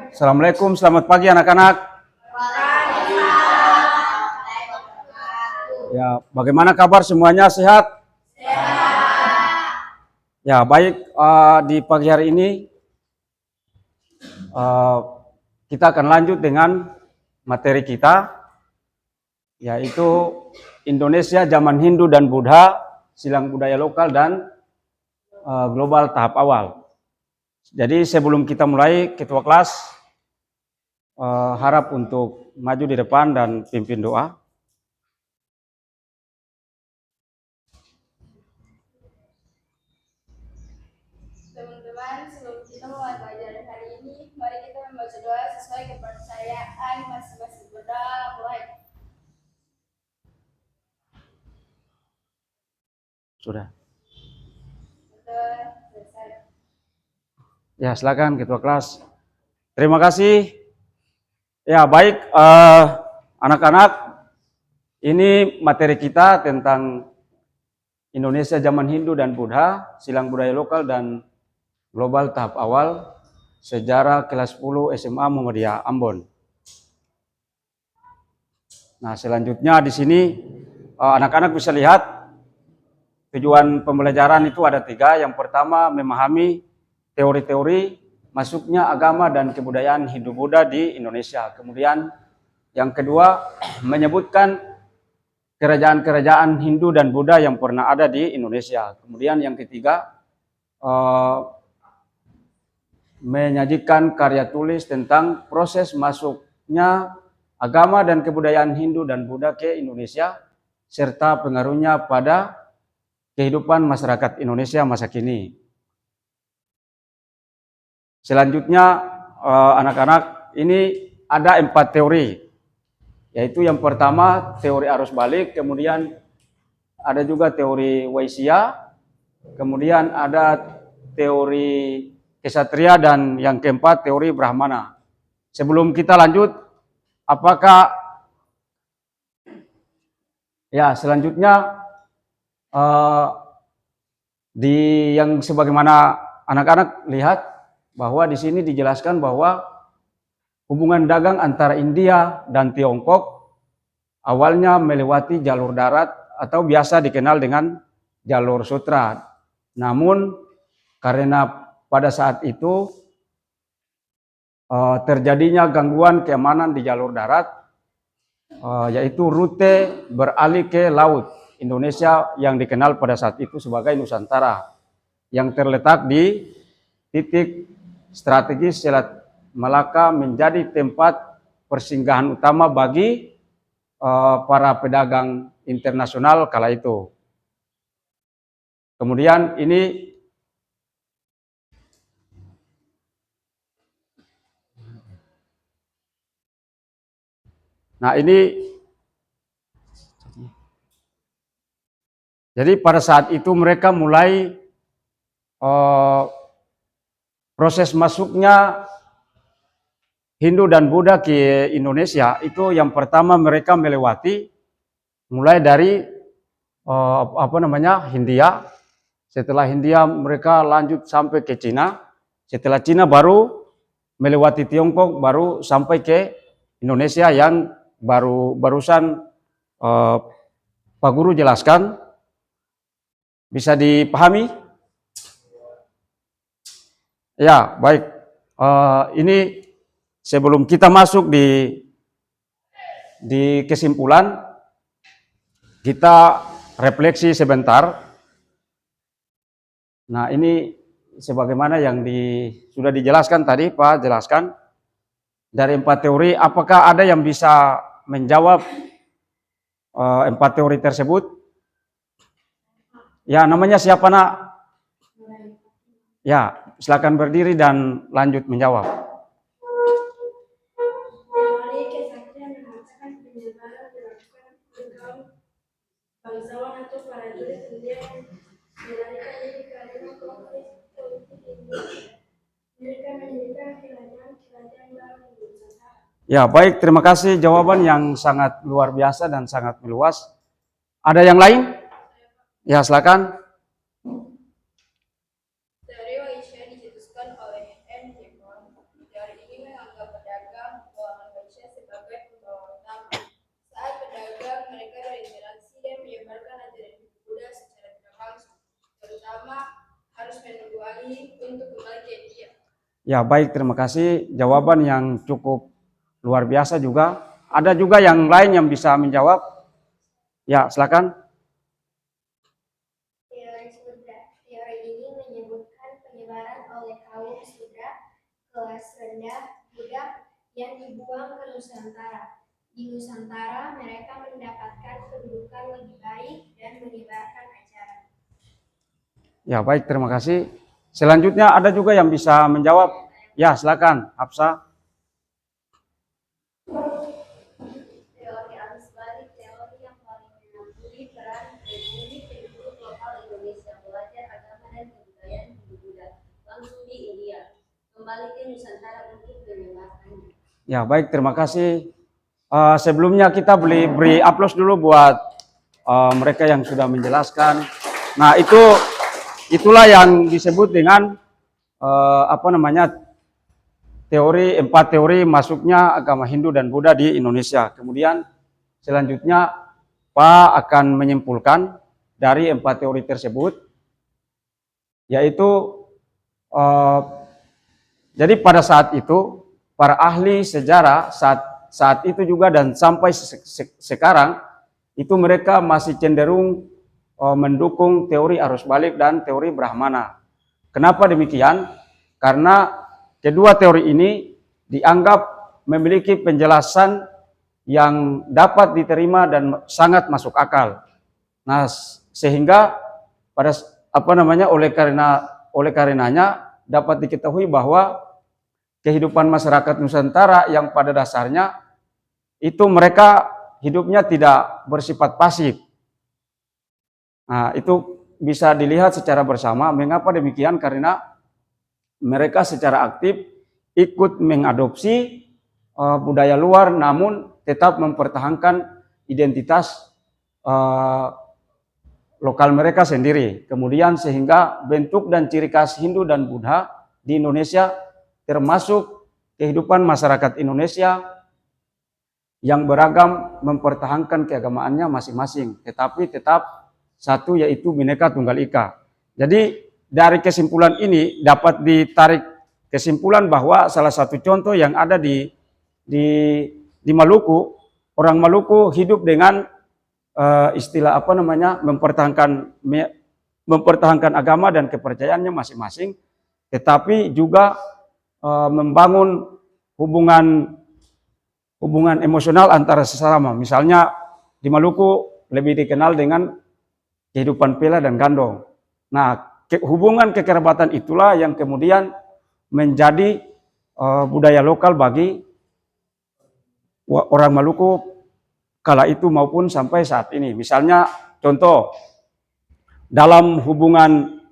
Assalamualaikum, selamat pagi anak-anak. Ya, bagaimana kabar semuanya, sehat? Ya, baik. Di pagi hari ini kita akan lanjut dengan materi kita, yaitu Indonesia zaman Hindu dan Buddha, silang budaya lokal dan global tahap awal. Jadi sebelum kita mulai, ketua kelas harap untuk maju di depan dan pimpin doa. Teman-teman, sebelum kita mulai pelajaran hari ini, mari kita membaca doa sesuai kepercayaan masing-masing. Berdoa, mulai. Sudah. Selesai. Ya, silakan ketua kelas. Terima kasih. Ya, baik anak-anak, ini materi kita tentang Indonesia zaman Hindu dan Buddha, silang budaya lokal dan global tahap awal, sejarah kelas 10 SMA Muhammadiyah Ambon. Nah, selanjutnya di sini anak-anak bisa lihat tujuan pembelajaran itu ada 3. Yang pertama, memahami teori-teori masuknya agama dan kebudayaan Hindu-Buddha di Indonesia. Kemudian yang kedua, menyebutkan kerajaan-kerajaan Hindu dan Buddha yang pernah ada di Indonesia. Kemudian yang ketiga, menyajikan karya tulis tentang proses masuknya agama dan kebudayaan Hindu dan Buddha ke Indonesia, serta pengaruhnya pada kehidupan masyarakat Indonesia masa kini. Selanjutnya anak-anak, ini ada 4 teori, yaitu yang pertama teori arus balik, kemudian ada juga teori Waisya, kemudian ada teori Kesatria, dan yang keempat teori Brahmana. Sebelum kita lanjut, apakah ya selanjutnya di yang sebagaimana anak-anak lihat bahwa di sini dijelaskan bahwa hubungan dagang antara India dan Tiongkok awalnya melewati jalur darat atau biasa dikenal dengan jalur sutra. Namun karena pada saat itu terjadinya gangguan keamanan di jalur darat, yaitu rute beralih ke laut Indonesia yang dikenal pada saat itu sebagai Nusantara, yang terletak di titik strategis Selat Malaka, menjadi tempat persinggahan utama bagi para pedagang internasional kala itu. Kemudian ini jadi pada saat itu mereka mulai proses masuknya Hindu dan Buddha ke Indonesia. Itu yang pertama mereka melewati mulai dari Hindia. Setelah Hindia mereka lanjut sampai ke Cina. Setelah Cina baru melewati Tiongkok, baru sampai ke Indonesia yang barusan Pak Guru jelaskan. Bisa dipahami? Ya, baik. Ini sebelum kita masuk di kesimpulan, kita refleksi sebentar. Nah, ini sebagaimana yang sudah dijelaskan tadi, Pak jelaskan. Dari 4 teori, apakah ada yang bisa menjawab 4 teori tersebut? Ya, namanya siapa, Nak? Ya, silakan berdiri dan lanjut menjawab. Teori kesatria mengatakan penyebaran dilakukan dengan bangsawan atau prajurit India yang melarikan diri karena konflik politik Indonesia. Mereka mendirikan kerajaan baru di Nusantara. Ya, baik, terima kasih jawaban yang sangat luar biasa dan sangat meluas. Ada yang lain? Ya, silakan. Teori Waisya dicetuskan oleh N. Jekon. Teori ini menganggap pedagang keuangan Malaysia sebagai pembawa utama. Saat pedagang, mereka berinteraksi dan menyebarkan ajaran hidup Buddha secara tidak langsung, terutama harus menunggu ahli untuk kembali ke India. Ya, baik, terima kasih. Jawaban yang cukup luar biasa juga. Ada juga yang lain yang bisa menjawab? Ya, silakan. Teori Sudra. Teori ini menyebutkan penyebaran oleh kaum Sudra kelas rendah budak yang dibuang ke Nusantara. Di Nusantara, mereka mendapatkan kedudukan lebih baik dan menyebarkan ajaran. Ya, baik, terima kasih. Selanjutnya ada juga yang bisa menjawab. Ya, silakan, Hafsa. Teori arus balik, teori yang paling mengakui peran pribumi penduduk lokal Indonesia belajar agama dan kebudayaan hidup Buddha langsung di India, kembali ke Nusantara untuk menyebarkannya. Ya, baik, terima kasih. Sebelumnya kita beri aplaus dulu buat mereka yang sudah menjelaskan. Nah, itulah yang disebut dengan empat teori masuknya agama Hindu dan Buddha di Indonesia. Kemudian selanjutnya Pak akan menyimpulkan dari empat teori tersebut, yaitu jadi pada saat itu para ahli sejarah saat itu juga dan sampai sekarang itu mereka masih cenderung mendukung teori arus balik dan teori Brahmana. Kenapa demikian? Karena kedua teori ini dianggap memiliki penjelasan yang dapat diterima dan sangat masuk akal. Nah, sehingga oleh karenanya dapat diketahui bahwa kehidupan masyarakat Nusantara yang pada dasarnya itu mereka hidupnya tidak bersifat pasif. Nah, itu bisa dilihat secara bersama. Mengapa demikian? Karena mereka secara aktif ikut mengadopsi budaya luar, namun tetap mempertahankan identitas lokal mereka sendiri. Kemudian sehingga bentuk dan ciri khas Hindu dan Buddha di Indonesia termasuk kehidupan masyarakat Indonesia yang beragam mempertahankan keagamaannya masing-masing, tetapi tetap satu, yaitu Bhinneka Tunggal Ika. Jadi dari kesimpulan ini dapat ditarik kesimpulan bahwa salah satu contoh yang ada di Maluku, orang Maluku hidup dengan mempertahankan agama dan kepercayaannya masing-masing, tetapi juga membangun hubungan emosional antara sesama. Misalnya di Maluku lebih dikenal dengan kehidupan pela dan gandong. Nah, hubungan kekerabatan itulah yang kemudian menjadi budaya lokal bagi orang Maluku kala itu maupun sampai saat ini. Misalnya contoh, dalam hubungan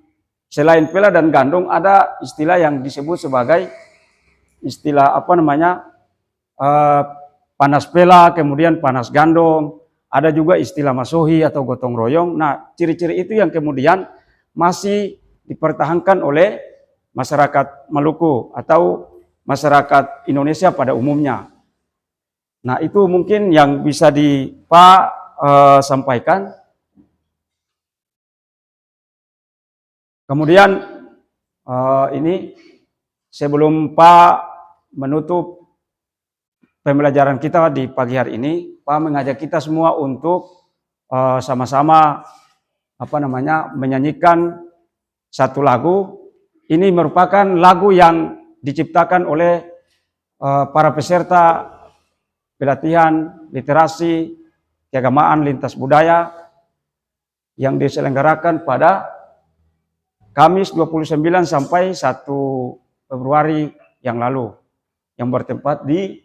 selain pela dan gandong ada istilah yang disebut sebagai istilah panas pela, kemudian panas gandong. Ada juga istilah masohi atau gotong royong. Nah, ciri-ciri itu yang kemudian masih dipertahankan oleh masyarakat Maluku atau masyarakat Indonesia pada umumnya. Nah, itu mungkin yang bisa Pak sampaikan. Kemudian ini sebelum Pak menutup pembelajaran kita di pagi hari ini, Pak mengajak kita semua untuk sama-sama menyanyikan satu lagu. Ini merupakan lagu yang diciptakan oleh para peserta pelatihan literasi keagamaan lintas budaya yang diselenggarakan pada Kamis 29 sampai 1 Februari yang lalu, yang bertempat di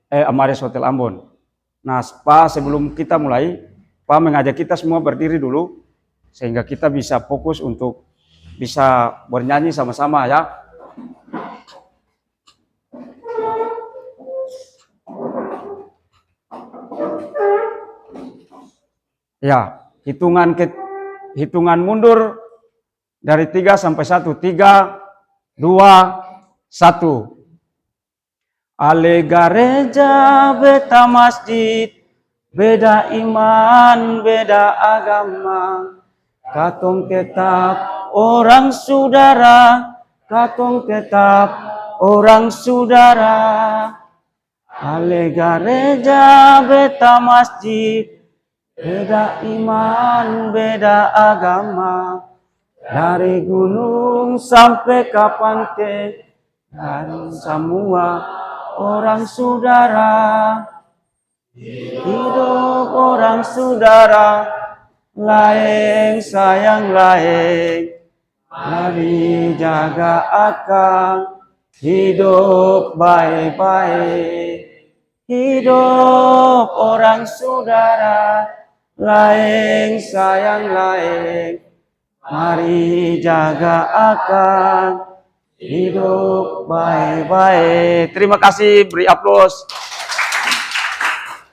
Amaris Hotel Ambon. Nah, Pak, sebelum kita mulai, Pak mengajak kita semua berdiri dulu sehingga kita bisa fokus untuk bisa bernyanyi sama-sama ya. Ya, hitungan mundur Dari 3 sampai 1. 3, 2, 1. Ale gereja beta masjid, beda iman, beda agama. Katong tetap orang saudara, katong tetap orang saudara. Ale gereja beta masjid, beda iman, beda agama. Dari gunung sampai ke pantai, dan semua orang saudara. Hidup orang saudara, laeng sayang laeng. Mari jaga akang, hidup baik-baik. Hidup orang saudara, laeng sayang laeng. Mari jaga akang, hidup baik-baik. Terima kasih, beri aplaus.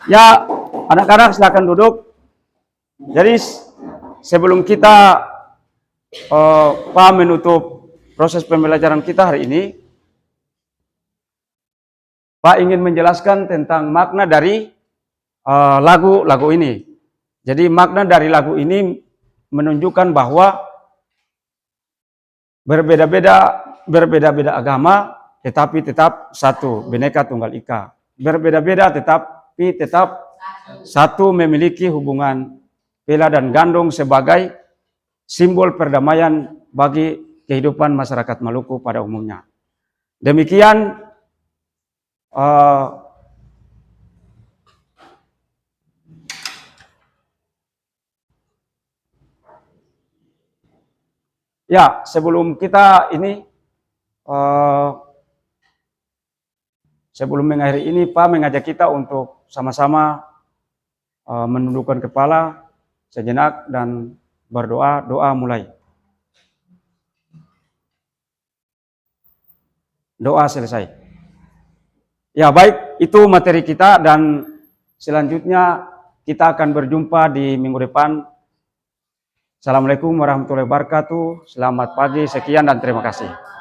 Ya, anak-anak silakan duduk. Jadi sebelum kita menutup proses pembelajaran kita hari ini, Pak ingin menjelaskan tentang makna dari lagu-lagu ini. Jadi makna dari lagu ini menunjukkan bahwa berbeda-beda agama, tetapi tetap satu, Bhinneka Tunggal Ika. Berbeda-beda tetapi tetap satu, memiliki hubungan pela dan gandong sebagai simbol perdamaian bagi kehidupan masyarakat Maluku pada umumnya. Demikian ya, sebelum kita ini sebelum mengakhiri ini, Pak mengajak kita untuk sama-sama menundukkan kepala sejenak dan berdoa. Doa mulai. Doa selesai. Ya baik, itu materi kita dan selanjutnya kita akan berjumpa di minggu depan. Assalamualaikum warahmatullahi wabarakatuh. Selamat pagi, sekian dan terima kasih.